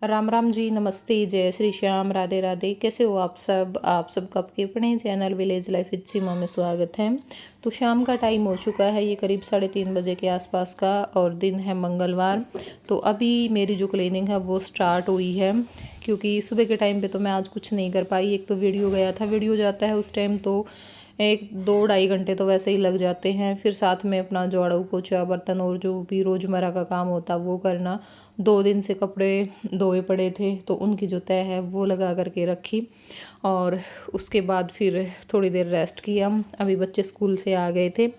राम राम जी, नमस्ते, जय श्री श्याम, राधे राधे। कैसे हो आप सब कब के अपने चैनल विलेज लाइफ विद सीमा में स्वागत है। तो शाम का टाइम हो चुका है, ये करीब 3:30 बजे के आसपास का, और दिन है मंगलवार। तो अभी मेरी जो क्लीनिंग है वो स्टार्ट हुई है, क्योंकि सुबह के टाइम पे तो मैं आज कुछ नहीं कर पाई। एक तो वीडियो जाता है उस टाइम, तो 1-2 ढाई घंटे तो वैसे ही लग जाते हैं। फिर साथ में अपना झाड़ू पोछा बर्तन और जो भी रोज़मर्रा का काम होता वो करना। 2 दिन से कपड़े धोए पड़े थे, तो उनकी जो तह है वो लगा करके रखी, और उसके बाद फिर थोड़ी देर रेस्ट किया। अभी बच्चे स्कूल से आ गए थे,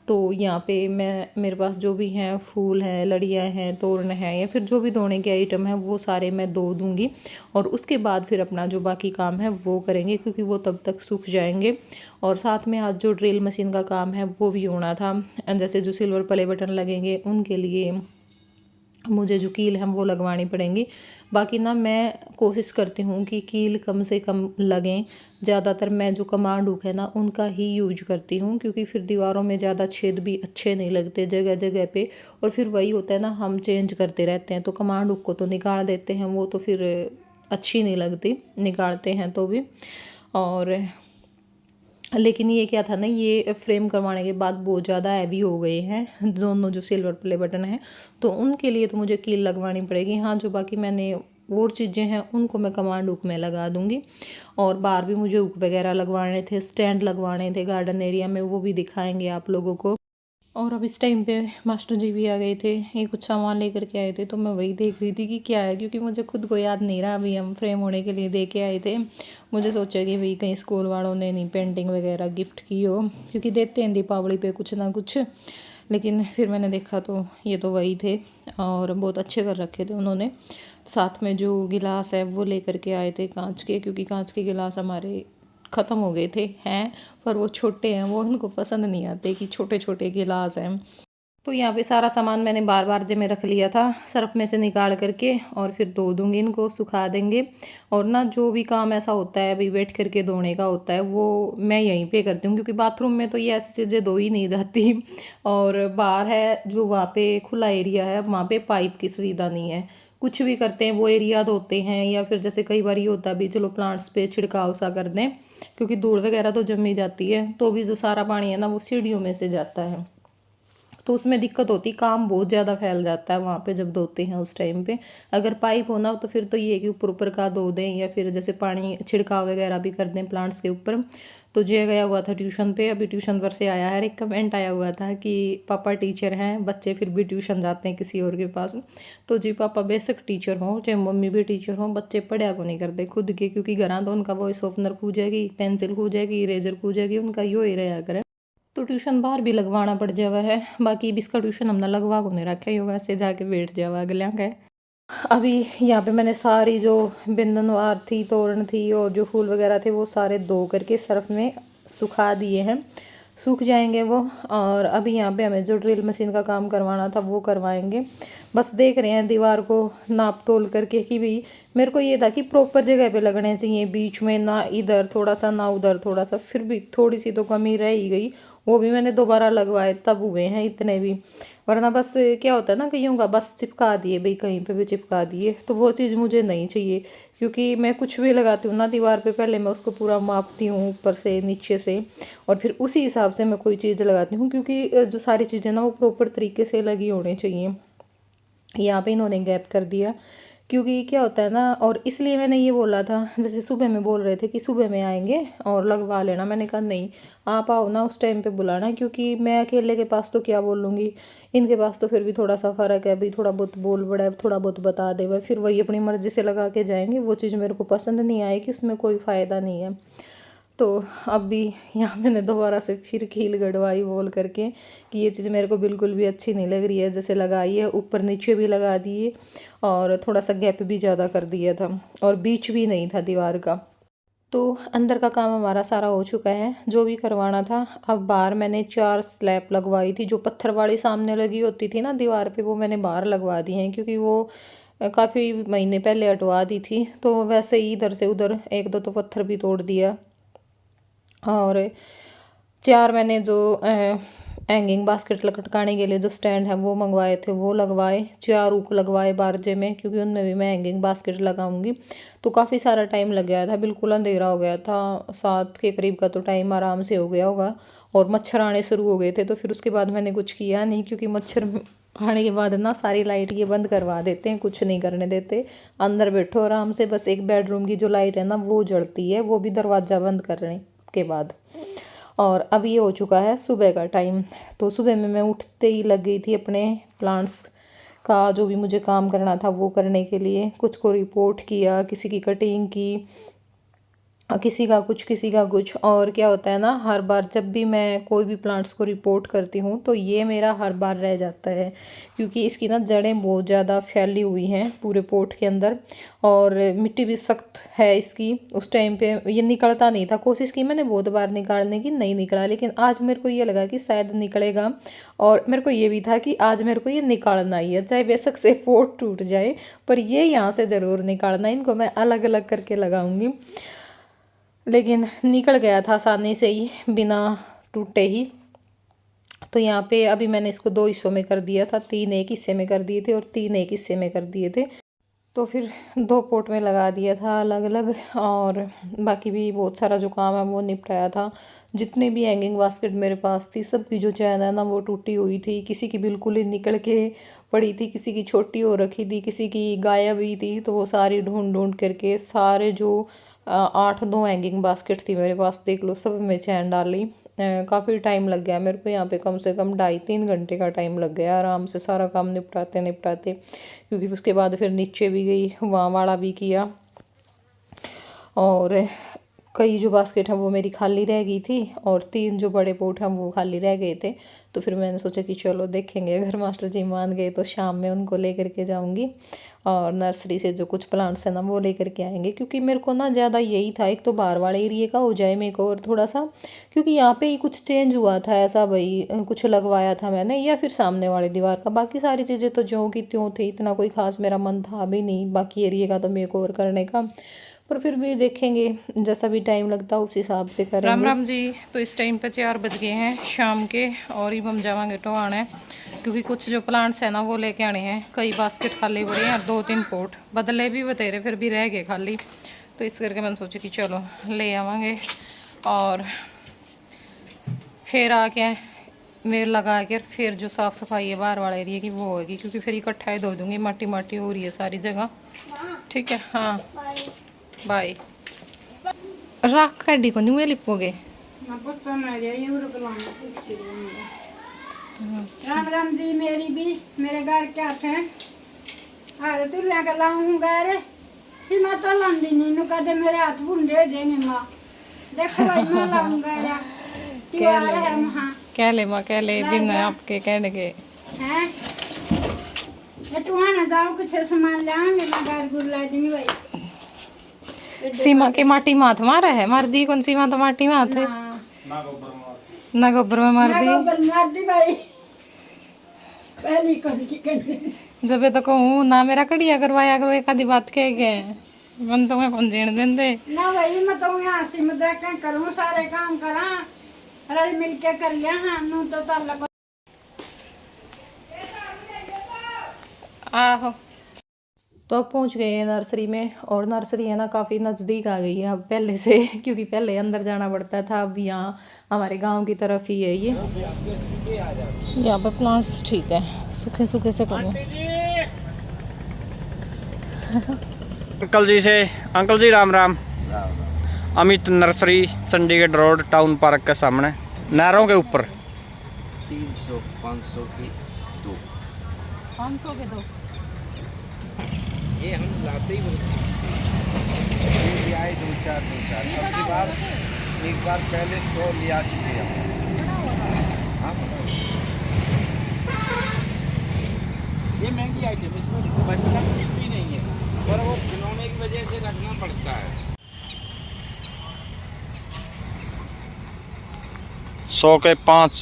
तो यहाँ पे मेरे पास जो भी हैं, फूल हैं, लड़ियाँ हैं, तोरण हैं, या फिर जो भी धोने के आइटम हैं वो सारे मैं धो दूँगी, और उसके बाद फिर अपना जो बाकी काम है वो करेंगे, क्योंकि वो तब तक सूख जाएंगे। और साथ में आज जो ड्रिल मशीन का काम है वो भी होना था, जैसे जो सिल्वर प्ले बटन लगेंगे उनके लिए मुझे जो कील है वो लगवानी पड़ेंगी। बाकी ना मैं कोशिश करती हूँ कि कील कम से कम लगें। ज़्यादातर मैं जो कमांड हुक है ना उनका ही यूज करती हूँ, क्योंकि फिर दीवारों में ज़्यादा छेद भी अच्छे नहीं लगते जगह जगह पे। और फिर वही होता है ना, हम चेंज करते रहते हैं, तो कमांड हुक को तो निकाल देते हैं, वो तो फिर अच्छी नहीं लगती निकालते हैं तो भी। और लेकिन ये क्या था ना, ये फ्रेम करवाने के बाद बहुत ज़्यादा हैवी हो गए हैं दोनों जो सिल्वर प्ले बटन हैं, तो उनके लिए तो मुझे कील लगवानी पड़ेगी। हाँ, जो बाकी मैंने और चीज़ें हैं उनको मैं कमांड हुक में लगा दूँगी। और बाहर भी मुझे हुक वगैरह लगवाने थे, स्टैंड लगवाने थे गार्डन एरिया में, वो भी दिखाएंगे आप लोगों को। और अब इस टाइम पे मास्टर जी भी आ गए थे, ये कुछ सामान लेकर के आए थे, तो मैं वही देख रही थी कि क्या है, क्योंकि मुझे खुद को याद नहीं रहा। अभी हम फ्रेम होने के लिए दे के आए थे, मुझे सोचा कि भाई कहीं स्कूल वालों ने नहीं पेंटिंग वगैरह गिफ्ट की हो, क्योंकि देते हैं दीपावली पे कुछ ना कुछ। लेकिन फिर मैंने देखा तो ये तो वही थे, और बहुत अच्छे कर रखे थे उन्होंने। साथ में जो गिलास है वो लेकर के आए थे कांच के, क्योंकि कांच के गिलास हमारे ख़त्म हो गए थे हैं, पर वो छोटे हैं, वो उनको पसंद नहीं आते कि छोटे छोटे गिलास हैं। तो यहाँ पे सारा सामान मैंने बार बार जे में रख लिया था, सर्फ में से निकाल करके, और फिर धो दूँगी इनको, सुखा देंगे। और ना जो भी काम ऐसा होता है अभी बैठ करके धोने का होता है, वो मैं यहीं पे करती हूँ, क्योंकि बाथरूम में तो ये ऐसी चीज़ें धो ही नहीं जाती। और बाहर है जो, वहाँ पे खुला एरिया है, वहाँ पे पाइप की सुविधा नहीं है। कुछ भी करते हैं वो एरिया धोते हैं, या फिर जैसे कई बार ये होता है भी चलो प्लांट्स पे छिड़काव सा कर दें, क्योंकि धूल वगैरह तो जमी जाती है, तो भी जो सारा पानी है ना वो सीढ़ियों में से जाता है, तो उसमें दिक्कत होती, काम बहुत ज़्यादा फैल जाता है वहाँ पे जब धोते हैं उस टाइम पे। अगर पाइप होना हो तो फिर तो ये है कि ऊपर ऊपर का धो दें, या फिर जैसे पानी छिड़काव वगैरह भी कर दें प्लांट्स के ऊपर। तो जय गया हुआ था ट्यूशन पे, अभी ट्यूशन पर से आया है, एक कमेंट आया हुआ था कि पापा टीचर हैं, बच्चे फिर भी ट्यूशन जाते हैं किसी और के पास। तो जी, पापा बेशक टीचर हों, चाहे मम्मी भी टीचर हों, बच्चे पढ़ा को नहीं करते खुद के, क्योंकि घर तो उनका वो शॉर्पनर खो जाएगी, पेंसिल खो जाएगी, इरेजर खो जाएगी, उनका यो ही रहा करे। तो ट्यूशन बाहर भी लगवाना पड़ जावा है। बाकी अब इसका ट्यूशन हमने लगवा को नहीं रखा, यो वैसे जाके बैठ जावा अगल्या का। अभी यहाँ पे मैंने सारी जो बिंदनवार थी, तोरण थी, और जो फूल वगैरह थे वो सारे धो करके सर्फ में सुखा दिए हैं, सूख जाएंगे वो। और अभी यहाँ पे हमें जो ड्रिल मशीन का काम करवाना था वो करवाएंगे। बस देख रहे हैं दीवार को नाप तोल करके कि भाई, मेरे को ये था कि प्रॉपर जगह पे लगने चाहिए, बीच में ना इधर थोड़ा सा ना उधर थोड़ा सा, फिर भी थोड़ी सी तो कमी रह ही गई। वो भी मैंने दोबारा लगवाए तब हुए हैं इतने भी, वरना बस क्या होता है ना, कईयों का बस चिपका दिए भाई, कहीं पे भी चिपका दिए, तो वो चीज़ मुझे नहीं चाहिए। क्योंकि मैं कुछ भी लगाती हूँ ना दीवार पे, पहले मैं उसको पूरा मापती हूँ ऊपर से नीचे से, और फिर उसी हिसाब से मैं कोई चीज़ लगाती हूँ, क्योंकि जो सारी चीज़ें ना वो प्रॉपर तरीके से लगी होनी चाहिए। यहाँ पे इन्होंने गैप कर दिया, क्योंकि क्या होता है ना, और इसलिए मैंने ये बोला था, जैसे सुबह में बोल रहे थे कि सुबह में आएंगे और लगवा लेना, मैंने कहा नहीं, आप आओ ना उस टाइम पे बुलाना, क्योंकि मैं अकेले के पास तो क्या बोलूँगी, इनके पास तो फिर भी थोड़ा सा फ़र्क है, अभी थोड़ा बहुत बोल बड़ा है, थोड़ा बहुत बता दे वह, फिर वही अपनी मर्ज़ी से लगा के जाएंगे, वो चीज़ मेरे को पसंद नहीं आएगी, उसमें कोई फ़ायदा नहीं है। तो अब भी यहाँ मैंने दोबारा से फिर कील गड़वाई बोल करके कि ये चीज़ मेरे को बिल्कुल भी अच्छी नहीं लग रही है, जैसे लगाई है ऊपर नीचे भी लगा दिए, और थोड़ा सा गैप भी ज़्यादा कर दिया था, और बीच भी नहीं था दीवार का। तो अंदर का काम हमारा सारा हो चुका है जो भी करवाना था। अब बाहर मैंने 4 स्लैब लगवाई थी, जो पत्थर वाली सामने लगी होती थी ना दीवार पे, वो मैंने बाहर लगवा दी हैं, क्योंकि वो काफ़ी महीने पहले हटवा दी थी, तो वैसे ही इधर से उधर एक दो तो पत्थर भी तोड़ दिया। और 4 मैंने जो हैंगिंग बास्केट लटकाने के लिए जो स्टैंड है वो मंगवाए थे वो लगवाए, 4 हुक लगवाए बारजे में, क्योंकि उनमें भी मैं हैंगिंग बास्केट लगाऊंगी। तो काफ़ी सारा टाइम लग गया था, बिल्कुल अंधेरा हो गया था, 7 के करीब का तो टाइम आराम से हो गया होगा। और मच्छर आने शुरू हो गए थे, तो फिर उसके बाद मैंने कुछ किया नहीं, क्योंकि मच्छर आने के बाद ना सारी लाइट ये बंद करवा देते हैं, कुछ नहीं करने देते। अंदर बैठो आराम से, बस एक बेडरूम की जो लाइट है ना वो जलती है, वो भी दरवाज़ा बंद करने के बाद। और अब ये हो चुका है सुबह का टाइम। तो सुबह में मैं उठते ही लग गई थी अपने प्लांट्स का जो भी मुझे काम करना था वो करने के लिए। कुछ को रिपोर्ट किया, किसी की कटिंग की, किसी का कुछ। और क्या होता है ना, हर बार जब भी मैं कोई भी प्लांट्स को रिपोर्ट करती हूँ तो ये मेरा हर बार रह जाता है, क्योंकि इसकी ना जड़ें बहुत ज़्यादा फैली हुई हैं पूरे पोट के अंदर, और मिट्टी भी सख्त है इसकी। उस टाइम पे ये निकलता नहीं था, कोशिश की मैंने बहुत बार निकालने की, नहीं निकला। लेकिन आज मेरे को ये लगा कि शायद निकलेगा, और मेरे को ये भी था कि आज मेरे को ये निकालना ही है, चाहे बेशक से पोट टूट जाए, पर ये यहाँ से ज़रूर निकालना है। इनको मैं अलग अलग करके लगाऊंगी। लेकिन निकल गया था आसानी से ही, बिना टूटे ही। तो यहाँ पे अभी मैंने इसको 2 हिस्सों में कर दिया था, 3 एक हिस्से में कर दिए थे और 3 एक हिस्से में कर दिए थे। तो फिर 2 पोट में लगा दिया था अलग अलग, और बाकी भी बहुत सारा जो काम है वो निपटाया था। जितने भी हैंगिंग बास्केट मेरे पास थी, सबकी जो चैन है ना वो टूटी हुई थी, किसी की बिल्कुल ही निकल के पड़ी थी, किसी की छोटी हो रखी थी, किसी की गायब ही थी। तो वो सारी ढूंढ ढूंढ करके सारे जो 8-9 हैंगिंग बास्केट थी मेरे पास, देख लो, सब में चैन डाली। काफ़ी टाइम लग गया मेरे को यहाँ पे, कम से कम 2.5-3 घंटे का टाइम लग गया आराम से सारा काम निपटाते निपटाते। क्योंकि उसके बाद फिर नीचे भी गई, वहाँ वाला भी किया, और कई जो बास्केट हैं वो मेरी खाली रह गई थी, और 3 जो बड़े पोट हैं वो खाली रह गए थे। तो फिर मैंने सोचा कि चलो देखेंगे, अगर मास्टर जी मान गए तो शाम में उनको ले करके जाऊंगी, और नर्सरी से जो कुछ प्लांट्स हैं ना वो लेकर के आएंगे। क्योंकि मेरे को ना ज़्यादा यही था, एक तो बाहर वाले एरिए का हो जाए मेरे को, और थोड़ा सा क्योंकि यहाँ पे ही कुछ चेंज हुआ था ऐसा, भाई कुछ लगवाया था मैंने, या फिर सामने वाली दीवार का। बाकी सारी चीज़ें तो ज्यों की त्यों थी, इतना कोई खास मेरा मन था भी नहीं बाकी एरिए का तो मेक ओवर करने का। पर फिर भी देखेंगे, जैसा भी टाइम लगता है उस हिसाब से करेंगे। राम राम जी। तो इस टाइम पे 4 बज गए हैं शाम के, और ही हम जावांगे टोआने, क्योंकि कुछ जो प्लांट्स हैं ना वो लेके आने हैं। कई बास्केट खाली पड़ी हैं, और 2-3 पोट बदले भी बतेरे फिर भी रह गए खाली। तो इस करके मैंने सोचा कि चलो ले आवांगे, और फिर आके मेल लगा कर फिर जो साफ़ सफाई है बाहर वाले एरिया की वो होगी, क्योंकि फिर इकट्ठा ही धो दूँगी, माटी माटी हो रही है सारी जगह। ठीक है, हाँ बाय। राख कड्डी को नहीं लिपोगे। राम राम जी, मेरी भी मेरे घर क्या है अरे तू लिया कर लाऊंगा रे सीमा तो लंदी नहीं नु कदे मेरे हाथ बुंदे देने मां देखो भाई मैं लाऊंगा यार क्या है वहां क्या ले मां, क्या ले दिन है आपके कहने के हैं। ये तू आना जाओ कुछ सामान लाएंगे मैं घर गुल्ला दूंगी भाई। सीमा के माटी माथ मारा है, मार दी कौन सीमा तो माटी माथ है ना गोबर में मार दी भाई। पहली कौन की करनी जब तो कहूँ ना मेरा कड़िया करवाया करो, एक आधी बात कह गए मन तो मैं कौन जेन देंदे ना भाई। मैं तो यहाँ से मैं देख करूँ सारे काम करा रल मिल के कर लिया हाँ नू तो तल आहो। तो अब पहुँच गए हैं नर्सरी में, और नर्सरी है ना काफ़ी नज़दीक आ गई है अब पहले से, क्योंकि पहले अंदर जाना पड़ता था, अब यहाँ हमारे गांव की तरफ ही है ये। यहाँ पे प्लांट्स ठीक है, सूखे सूखे से करूँ। Uncle ji Ram Ram. Amit nursery, Chandigarh road, town park के सामने, नहरों के ऊपर। 300-500 की 2 500 के 2 ये हम लाते ही आए 2-4 अब की बार एक बार पहले 100 लिया चुके हम। हाँ ये महंगी आइटम, इसमें पैसे का कुछ भी नहीं है, पर वो खिलौने की वजह से रखना पड़ता है। 100 के 5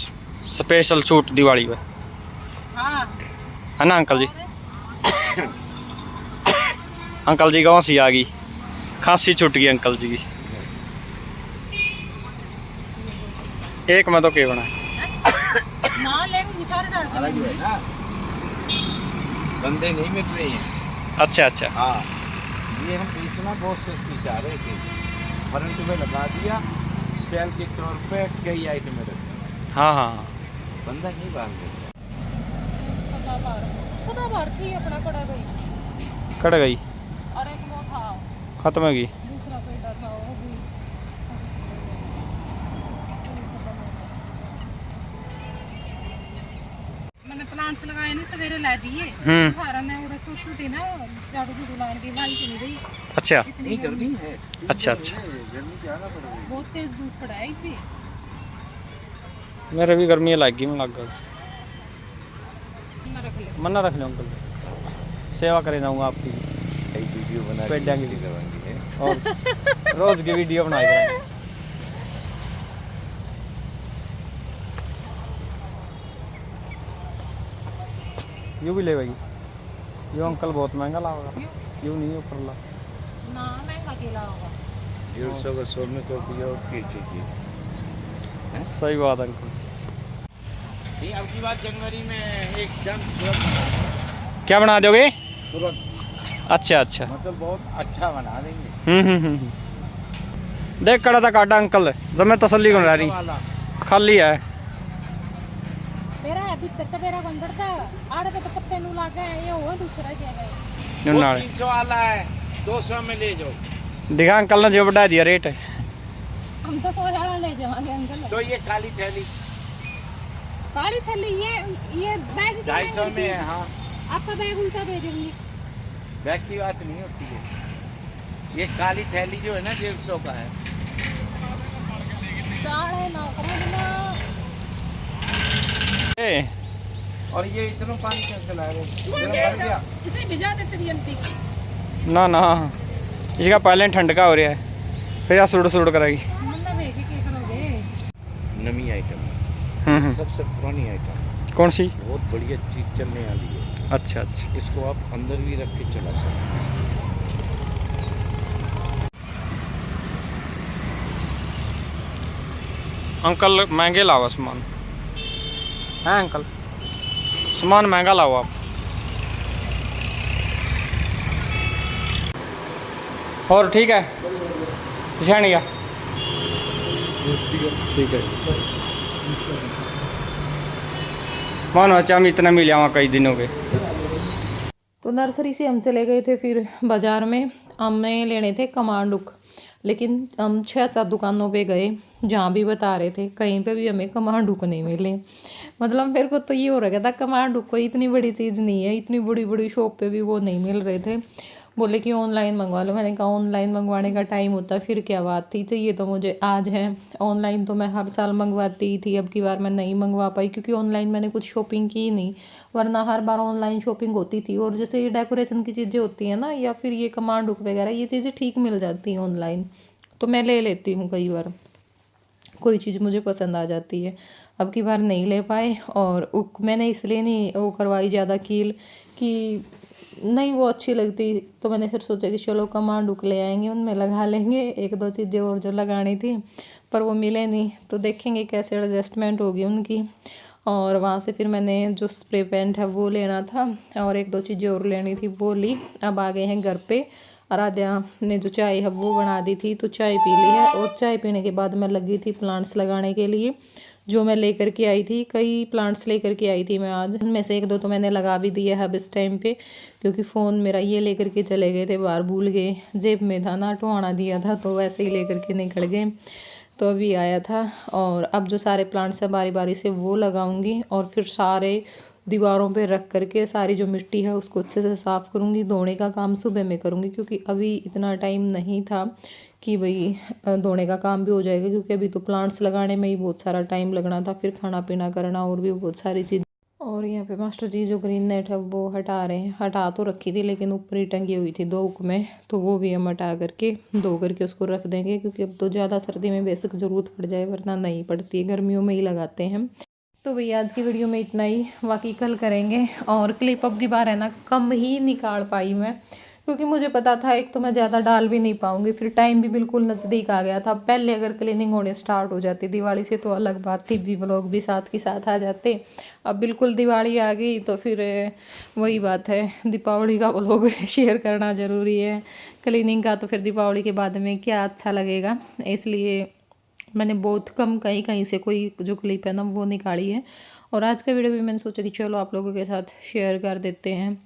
स्पेशल छूट दिवाली पे, हाँ है ना अंकल जी? अंकल जी गाँव सी आ गई, खांसी छूट गई अंकल जी की। एक में तो के बना ना लेंगे सारे डाल के अलग है ना, बंदे नहीं मिल रहे हैं। अच्छा अच्छा। हाँ, ये हम बेचना बहुत सस्ती चाह रहे थे, वारंटी में लगा दिया, सेल के तौर पे कई आइटम रखे। हाँ हाँ बंदा नहीं बांध देता। सदाबहार थी अपना कड़ा गई कट गई, और एक वो था खत्म हो गई। दूसरा पेड़ा था वो भी मैंने प्लांट्स लगाए नहीं सवेरे ला दिए। दोबारा मैं उड़ा सोचू थी ना झाड़ू झूड़ू लाने की लाई तो नहीं गई। अच्छा नहीं गर्मी है। अच्छा अच्छा। गर्मी ज़्यादा पड़ रही है। बहुत तेज धूप पड़ा है भी। मेरे भी गर्मी लग गई, मैं लग गई। ना रख ले मन्ना रख लो अंकल से, सेवा करे जाऊँगा आपकी, कई वीडियो बना पेट के डांगी करवाएंगे। और रोज की वीडियो बनाई करेंगे। यूँ भी ले भाई, यूँ अंकल बहुत महंगा लाओगा, यूँ नहीं ऊपर ला। ना महंगा केला होगा 150 का 100 में को दिया और की चाहिए। सही बात अंकल। नहीं, अब की बात जनवरी में एकदम क्या बना दोगे? तुरंत, अच्छा अच्छा। मतलब बहुत अच्छा बना देंगे। देख कड़ा था काटा अंकल, जब मैं तसल्ली कर रही वाला खाली है। मेरा है भीतर का मेरा कंडर था आड़े तो पत्ते नु लागे ये हो दूसरा क्या है वो 300 वाला है, 200 में ले जाओ। दिखा अंकल ने जो बढ़ा दिया रेट। हम तो 100 वाला ले जाएंगे अंकल। तो ये काली थैली काली थैली ये बैग 250 में है। हाँ, आपका बैग उल्टा दे देंगे। बैग की बात नहीं होती है, ये काली थैली जो है ना 150 का है। साढ़े 9 करना और ये इतना पानी कैसे ला रहे हो? गर्म कर दिया? इसे भिजा दे तेरी आंटी ना ना, इसका पहले ठंड का हो रहा है, फिर यहाँ सुड़ सुड़ कराएगी। मन्ना भेज के करोगे नमी आइटम, सबसे पुरानी आइटम, कौन सी? बहुत बढ़िया चीज चलने वाली है। अच्छा अच्छा। इसको आप अंदर भी रख के चला सकते हैं। अंकल महंगे लाओ सामान है अंकल, सामान महंगा लाओ आप। और ठीक है जानिया, ठीक है। मानो अच्छा हम इतना मिले वहाँ कई दिनों के। तो नर्सरी से हम चले गए थे फिर बाज़ार में, हमने लेने थे कमांडुक, लेकिन हम 6-7 दुकानों पे गए जहाँ भी बता रहे थे, कहीं पे भी हमें कमांडुक नहीं मिले। मतलब मेरे को तो ये हो रहा था कमांडुक कोई इतनी बड़ी चीज़ नहीं है, इतनी बड़ी बड़ी शॉप पे भी वो नहीं मिल रहे थे। बोले कि ऑनलाइन मंगवा लो, मैंने कहा ऑनलाइन मंगवाने का टाइम होता फिर क्या बात थी, चाहिए तो मुझे आज है। ऑनलाइन तो मैं हर साल मंगवाती ही थी, अब की बार मैं नहीं मंगवा पाई क्योंकि ऑनलाइन मैंने कुछ शॉपिंग की नहीं, वरना हर बार ऑनलाइन शॉपिंग होती थी। और जैसे ये डेकोरेशन की चीज़ें होती हैं ना, या फिर ये कमांडुक वगैरह, ये चीज़ें ठीक मिल जाती हैं ऑनलाइन, तो मैं ले लेती हूँ। कई बार कोई चीज़ मुझे पसंद आ जाती है, अब की बार नहीं ले पाए। और मैंने इसलिए नहीं वो करवाई ज़्यादा कील कि नहीं वो अच्छी लगती, तो मैंने फिर सोचा कि चलो कमांडुक ले आएंगे, उनमें लगा लेंगे। 1-2 चीज़ें और जो लगानी थी पर वो मिले नहीं, तो देखेंगे कैसे एडजस्टमेंट होगी उनकी। और वहाँ से फिर मैंने जो स्प्रे पेंट है वो लेना था और 1-2 चीज़ें और लेनी थी वो ली। अब आ गए हैं घर पे। आराध्या ने जो चाय है वो बना दी थी, तो चाय पी ली है। और चाय पीने के बाद मैं लगी थी प्लांट्स लगाने के लिए, जो मैं लेकर के आई थी। कई प्लांट्स लेकर के आई थी मैं आज, उनमें से 1-2 तो मैंने लगा भी दिया है अब इस टाइम पे, क्योंकि फ़ोन मेरा ये लेकर के चले गए थे बाहर, भूल गए, जेब में था ना, टुहाना दिया था तो वैसे ही लेकर के निकल गए, तो अभी आया था। और अब जो सारे प्लांट्स हैं बारी बारी से वो लगाऊंगी, और फिर सारे दीवारों पे रख करके सारी जो मिट्टी है उसको अच्छे से साफ़ करूँगी। धोने का काम सुबह में करूँगी क्योंकि अभी इतना टाइम नहीं था कि भाई धोने का काम भी हो जाएगा, क्योंकि अभी तो प्लांट्स लगाने में ही बहुत सारा टाइम लगना था, फिर खाना पीना करना और भी बहुत सारी चीज़। और यहाँ पे मास्टर जी जो ग्रीन नेट है वो हटा रहे हैं, हटा तो रखी थी लेकिन ऊपर ही टंगी हुई थी 2 हुक में, तो वो भी हम हटा करके धो करके उसको रख देंगे, क्योंकि अब तो ज़्यादा सर्दी में बेशक ज़रूरत पड़ जाए, वरना नहीं पड़ती है, गर्मियों में ही लगाते हैं। तो भैया आज की वीडियो में इतना ही, बाकी कल करेंगे। और क्लिप अब की बार है ना कम ही निकाल पाई मैं, क्योंकि मुझे पता था एक तो मैं ज़्यादा डाल भी नहीं पाऊँगी, फिर टाइम भी बिल्कुल नज़दीक आ गया था। पहले अगर क्लीनिंग होने स्टार्ट हो जाती दिवाली से तो अलग बात थी, भी व्लॉग भी साथ के साथ आ जाते। अब बिल्कुल दिवाली आ गई तो फिर वही बात है, दीपावली का व्लॉग शेयर करना ज़रूरी है। क्लीनिंग का तो फिर दीपावली के बाद में क्या अच्छा लगेगा, इसलिए मैंने बहुत कम कहीं कहीं से कोई जो क्लिप है ना वो निकाली है। और आज का वीडियो भी मैंने सोचा कि चलो आप लोगों के साथ शेयर कर देते हैं,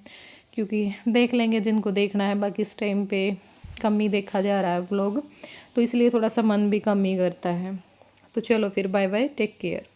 क्योंकि देख लेंगे जिनको देखना है। बाकी इस टाइम पे कम ही देखा जा रहा है व्लॉग, तो इसलिए थोड़ा सा मन भी कम ही करता है। तो चलो फिर बाय बाय, टेक केयर।